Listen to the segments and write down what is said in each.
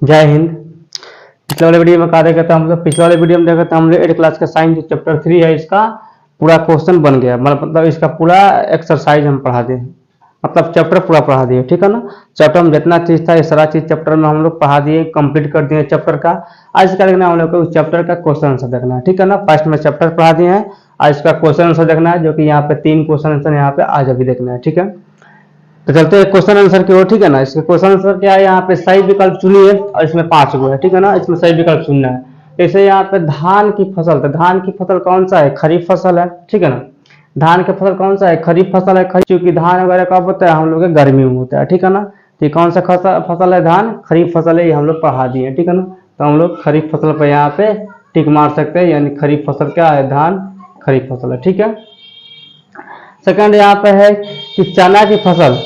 जय हिंद। पिछले वाले वीडियो में कहा देखा था हम लोग, पिछले वाले वीडियो में देखा था हम लोग 8 क्लास का साइंस जो चैप्टर 3 है इसका पूरा क्वेश्चन बन गया, मतलब इसका पूरा एक्सरसाइज हम पढ़ा दिए, मतलब चैप्टर पूरा पढ़ा दिए। ठीक है ना, चैप्टर में जितना चीज था ये सारा चीज चैप्टर में हम लोग पढ़ा दिए, कंप्लीट कर दिए चैप्टर का। आज क्या देखना है हम लोग को, उस चैप्टर का क्वेश्चन आंसर देखना है। ठीक है ना, फर्स्ट में चैप्टर पढ़ा दिए हैं, आज इसका क्वेश्चन आंसर देखना है, जो कि यहाँ पे 3 क्वेश्चन आंसर यहाँ पे आज अभी देखना है। ठीक है, तो चलते हैं क्वेश्चन आंसर की ओर। ठीक है ना, इसके क्वेश्चन आंसर क्या है, यहाँ पे सही विकल्प चुनिए और इसमें 5 गो है। ठीक है ना, इसमें सही विकल्प चुनना है। जैसे यहाँ पे धान की फसल, तो धान की फसल कौन सा है, खरीफ फसल है। ठीक है ना, धान की फसल कौन सा है, खरीफ फसल है। क्योंकि धान वगैरह कब होता है, हम लोग के गर्मी में होता है। ठीक है ना, तो कौन सा फसल है, धान खरीफ फसल है, ये हम लोग पढ़ा दिए। ठीक है ना, तो हम लोग खरीफ फसल पर यहाँ पे टिक मार सकते हैं, यानी खरीफ फसल क्या है, धान खरीफ फसल है। ठीक है, सेकंड यहाँ पे है कि चना की फसल,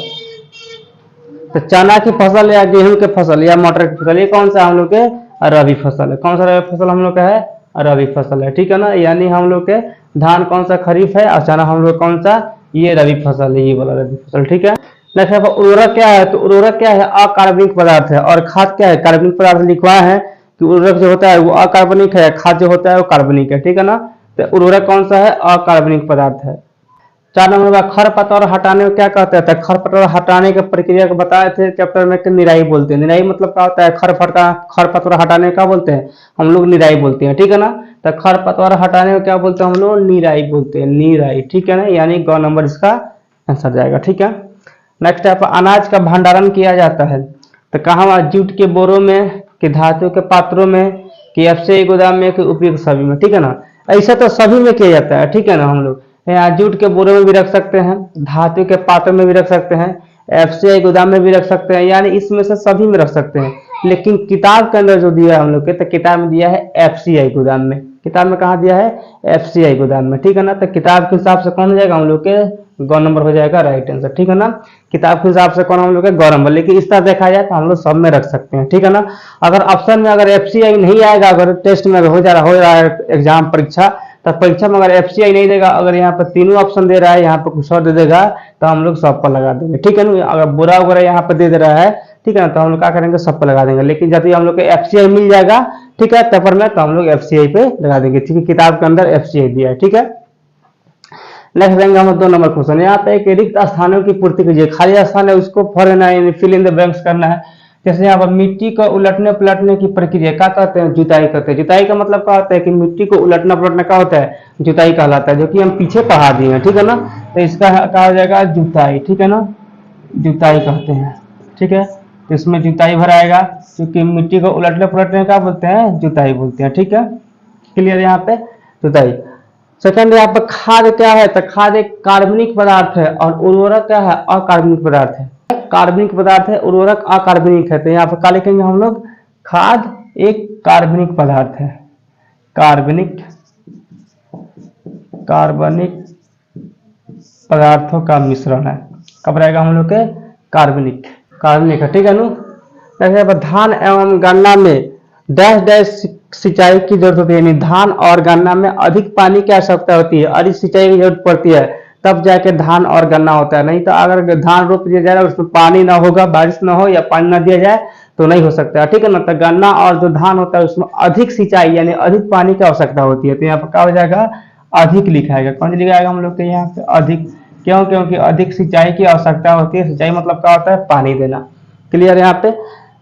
तो चना की फसल या गेहूं की फसल या मटर की फसल, ये कौन सा हम लोग के रबी फसल है। कौन सा रबी फसल हम लोग का है, रबी फसल है। ठीक है ना, यानी हम लोग के धान कौन सा खरीफ है और चना हम लोग कौन सा, ये रबी फसल है, ये वाला रबी फसल। ठीक है, नेक्स्ट उर्वरक क्या है, तो उर्वरक क्या है, अकार्बनिक पदार्थ है। और खाद क्या है, कार्बनिक पदार्थ लिखवाया है कि उर्वरक जो होता है वो अकार्बनिक है, खाद जो होता है वो कार्बनिक है। ठीक है ना, तो उर्वरक कौन सा है, अकार्बनिक पदार्थ है। 4 नंबर में खरपतवार हटाने को क्या कहते हैं, खरपतवार हटाने की प्रक्रिया को बताए थे चैप्टर में कि निराई बोलते हैं। निराई मतलब क्या होता है, खरपतवार हटाने का बोलते हैं हम लोग, निराई बोलते हैं। ठीक है ना, तो खरपतवार हटाने को क्या बोलते हैं हम लोग, निराई बोलते हैं, निराई। ठीक है ना, यानी ग नंबर इसका आंसर जाएगा। ठीक है, नेक्स्ट है अनाज का भंडारण किया जाता है, तो कहाँ, जूट के बोरों में, कि धातु के पात्रों में, कि एफसीआई गोदाम में, कि उपयुक्त सभी में। ठीक है ना, ऐसा तो सभी में किया जाता है। ठीक है ना, हम लोग यहाँ जूट के बोरे में भी रख सकते हैं, धातु के पात्र में भी रख सकते हैं, एफसीआई गोदाम में भी रख सकते हैं, यानी इसमें से सभी में रख सकते हैं। लेकिन किताब के अंदर जो दिया है हम लोग के, तो किताब में दिया है एफसीआई गोदाम में। किताब में कहाँ दिया है, एफसीआई गोदाम में। ठीक है ना, तो किताब के हिसाब से कौन हो जाएगा हम लोग के, गौ नंबर हो जाएगा राइट आंसर। ठीक है ना, किताब के हिसाब से कौन हम लोग के, गौ नंबर। लेकिन इस तरह देखा जाए तो हम लोग सब में रख सकते हैं। ठीक है ना, अगर ऑप्शन में अगर एफसीआई नहीं आएगा, अगर टेस्ट में हो रहा है एग्जाम परीक्षा, तब परीक्षा में अगर एफसीआई नहीं देगा, अगर यहाँ पर तीनों ऑप्शन दे रहा है, यहाँ पर कुछ और दे देगा, तो हम लोग सब पर लगा देंगे। ठीक है ना, अगर बुरा वगैरह यहाँ पर दे रहा है, ठीक है ना, तो हम लोग क्या करेंगे, सब पर लगा देंगे। लेकिन जब हम लोग को एफसीआई मिल जाएगा, ठीक है, पेपर में, तो हम लोग एफसीआई पे लगा देंगे। ठीक है, किताब के अंदर एफसीआई दिया है। ठीक है, नेक्स्ट देंगे हम 2 नंबर क्वेश्चन। यहाँ पे एक रिक्त स्थानों की पूर्ति कीजिए, खाली स्थान है उसको फिल इन द ब्लैंक्स करना है। जैसे यहाँ पर मिट्टी को उलटने पलटने की प्रक्रिया क्या कहते हैं, जुताई कहते हैं। जुताई का मतलब क्या होता है कि मिट्टी को उलटना पलटना क्या होता है, जुताई कहलाता है, जो कि हम पीछे पढ़ा दिए हैं। ठीक है ना, तो इसका कहा जाएगा जुताई। ठीक है ना, जुताई कहते हैं। ठीक है, तो इसमें जुताई भराएगा, क्योंकि मिट्टी को उलटने पलटने का बोलते हैं, जुताई बोलते हैं। ठीक है, क्लियर यहाँ पे जुताई। सेकंड यहाँ पर खाद क्या है, तो खाद एक कार्बनिक पदार्थ है, और उर्वरक क्या है, अकार्बनिक पदार्थ है। कार्बनिक पदार्थ है, उर्वरक अकार्बनिक है। तो यहाँ पर क्या लिखेंगे हम लोग, खाद एक कार्बनिक पदार्थ है, कार्बनिक पदार्थों का मिश्रण है। कब रहेगा हम लोग के, कार्बनिक है। ठीक है नु, जैसे धान एवं गन्ना में डैश डैश सिंचाई की जरूरत होती है, यानी धान और गन्ना में अधिक पानी की आवश्यकता होती है, अधिक सिंचाई की जरूरत पड़ती है, तब जाके धान और गन्ना होता है। नहीं तो अगर धान रोप दिया जाए उसमें पानी ना होगा, बारिश ना हो या पानी ना दिया जाए तो नहीं हो सकता। ठीक है ना, तो गन्ना और जो धान होता है उसमें अधिक सिंचाई यानी अधिक पानी की आवश्यकता होती है। तो यहाँ पर क्या हो जाएगा, अधिक लिखाएगा। कौन सी लिखाएगा हम लोग के यहाँ पे, अधिक। क्यों, क्योंकि अधिक सिंचाई की आवश्यकता होती है। सिंचाई मतलब क्या होता है, पानी देना। क्लियर यहाँ पे।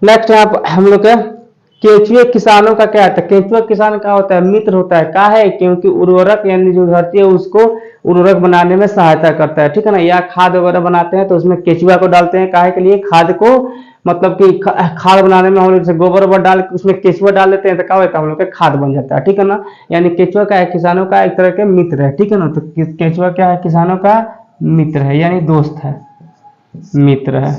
नेक्स्ट यहाँ पर हम लोग के केंचुए किसानों का क्या है, केंचुआ किसान का होता है, मित्र होता है। क्या है, क्योंकि उर्वरक यानी जो धरती है उसको उर्वरक बनाने में सहायता करता है। ठीक है ना, या खाद वगैरह बनाते हैं तो उसमें केंचुआ को डालते हैं, काहे के लिए, खाद को, मतलब कि खाद बनाने में हम लोग जैसे गोबर वोबर डाल के उसमें केंचुआ डाल देते हैं, तो क्या होता है, हम लोग का खाद बन जाता है। ठीक है ना, यानी केंचुआ क्या है, किसानों का एक तरह के मित्र है। ठीक है ना, तो केंचुआ क्या है, किसानों का मित्र है, यानी दोस्त है, मित्र है।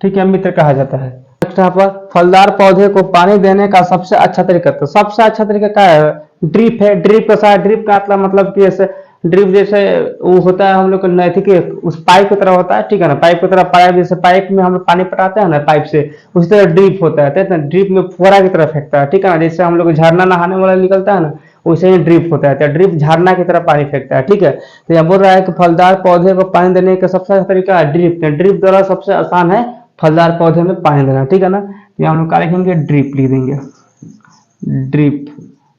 ठीक है, मित्र कहा जाता है। यहाँ पर फलदार पौधे को पानी देने का सबसे अच्छा तरीका, तो सबसे अच्छा तरीका क्या है, ड्रिप है। ड्रिप का ड्रिप का मतलब कि ऐसे ड्रिप जैसे वो होता है हम लोग नैतिक उस पाइप की तरह होता है। ठीक है ना, पाइप की तरह, पाइप जैसे पाइप में हम लोग पानी पटाते हैं ना पाइप से, उसी तरह ड्रिप होता है। तो ड्रिप में फुहारा की तरह फेंकता है। ठीक है ना, जैसे हम लोग झरना नहाने वाला निकलता है ना, वैसे ही ड्रिप होता है। तो ड्रिप झरना की तरह पानी फेंकता है। ठीक है, तो यहाँ बोल रहा है कि फलदार पौधे को पानी देने का सबसे अच्छा तरीका है ड्रिप। ड्रिप द्वारा सबसे आसान है फलदार पौधे में पानी देना, ठीक है ना। तो यहाँ हम लोग क्या लिखेंगे, ड्रिप लिख देंगे, ड्रिप,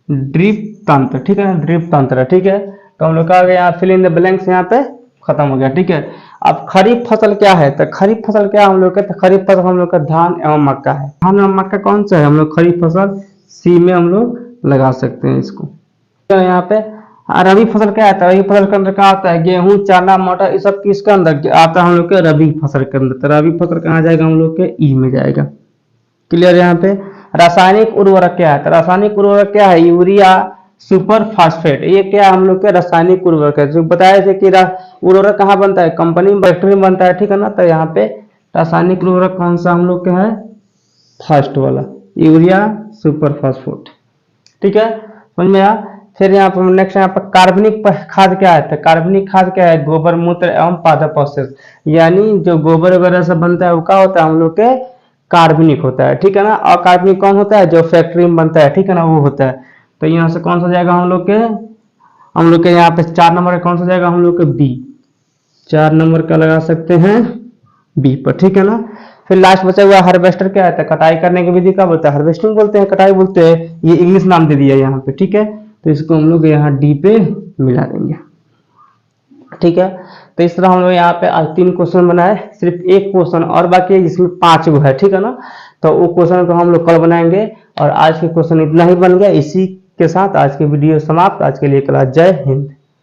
ड्रिप तंत्र, ठीक है ना, ड्रिप तंत्र, ठीक है। तो हम लोग का यहाँ फिल इन द ब्लैंक्स यहाँ पे खत्म हो गया, ठीक है। अब खरीफ फसल क्या है, तो खरीफ फसल क्या हम लोग का, तो खरीफ फसल हम लोग का धान एवं मक्का है। धान एवं मक्का कौन सा है, हम लोग खरीफ फसल सी में हम लोग लगा सकते हैं इसको। तो यहाँ पे रबी फसल क्या आता है, रबी फसल के अंदर क्या आता है, गेहूं, चना, मटर, ये सब किसके अंदर आता है, हम लोग के रबी फसल के अंदर। तो रबी फसल कहाँ जाएगा, हम लोग के ई में जाएगा। क्लियर। यहाँ पे रासायनिक उर्वरक क्या है, तो रासायनिक उर्वरक क्या है, यूरिया, सुपर फास्फेट, ये क्या है हम लोग के रासायनिक उर्वरक है। जो बताया थे कि उर्वरक कहाँ बनता है, कंपनी फैक्ट्री में बनता है, ठीक है ना। तो यहाँ पे रासायनिक उर्वरक कौन सा हम लोग के है, फर्स्ट वाला, यूरिया, सुपर फास्फेट, ठीक है, समझ में आया। फिर यहाँ पर नेक्स्ट यहाँ पर कार्बनिक खाद क्या है, तो कार्बनिक खाद क्या है, गोबर, मूत्र एवं पादप अवशेष, यानी जो गोबर वगैरह से बनता है वो क्या होता है, हम लोग के कार्बनिक होता है, ठीक है ना। अकार्बनिक कौन होता है, जो फैक्ट्री में बनता है, ठीक है ना, वो होता है। तो यहाँ से कौन सा जाएगा हम लोग के यहाँ पे 4 नंबर कौन सा जाएगा, हम लोग के बी, 4 नंबर का लगा सकते हैं बी पर, ठीक है ना। फिर लास्ट बचा हुआ हार्वेस्टर क्या है, कटाई करने की विधि क्या बोलते हैं, हार्वेस्टिंग बोलते हैं, कटाई बोलते हैं, ये इंग्लिश नाम दे दिया यहाँ पे, ठीक है। तो इसको हम लोग यहाँ डी पे मिला देंगे, ठीक है। तो इस तरह हम लोग यहाँ पे आज 3 क्वेश्चन बनाए, सिर्फ एक क्वेश्चन और बाकी है जिसमें 5 गो है, ठीक है ना। तो वो क्वेश्चन को हम लोग कल बनाएंगे। और आज के क्वेश्चन इतना ही बन गया। इसी के साथ आज की वीडियो समाप्त। आज के लिए क्लास, जय हिंद।